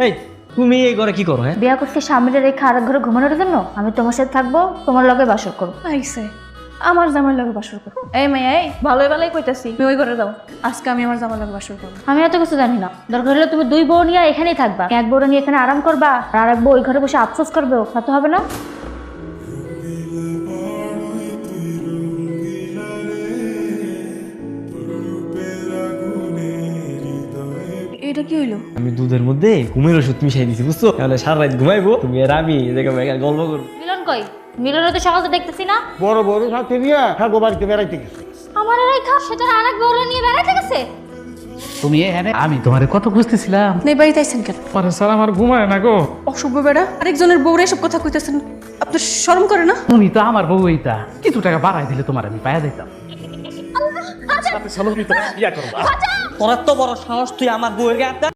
এই তুমি এই ঘরে কি করো? হ্যাঁ, বিয়া করতে স্বামীরা রেখে আরেক ঘরে ঘুমানোর জন্য আমি তোমার সাথে থাকবো, তোমার লগে বাসর করবো। আইসে আমার জামার লগে বাসর করো। এই মাইয়া, এই ভালোই ভালোই কইতাছি, তুমি ওই ঘরে যাও। আজকে আমি আমার জামার লগে বাসর করবো। আমি এত কিছু জানি না, দরকার হলে তুমি দুই বউ নিয়ে এখানেই থাকবা। এক বউ নিয়ে এখানে আরাম করবা আর এক বউ ওই ঘরে বসে আফসোস করবে, তা তো হবে না। এটা কি হইলো? আমি দুধের মধ্যে ঘুমের ওষুধ মিশাই দিছি, বুঝছো? তাহলে সারা রাত ঘুমাইবো, তুমি আর আমি এই জায়গায় গল্প করবো। মিলন কই? মিলনে তো সকালে দেখতেছি না। বড় বড় সাথে নিয়ে ঠাকুর বাড়িতে বেড়াইতে গেছে। আমার রেখা সেটা আরেক বউ নিয়ে বেড়াতে গেছে। তুমি এখানে, আমি তোমারে কত খুঁজতেছিলাম। আপনি এই বাড়িতে আইছেন কেন? পরে স্যার আমার ঘুমায় না গো। অসভ্য বেড়া, আরেকজনের বউরে এসব কথা কইতেছেন, আপনার শরম করে না? তুমি তো আমার বউ এইটা, কিছু টাকা বাড়াই দিলে তোমার আমি পায়া দিতাম। তোরা তো বড় সাহস, তুই আমার বউয়ের গায়ে হাত দেয়?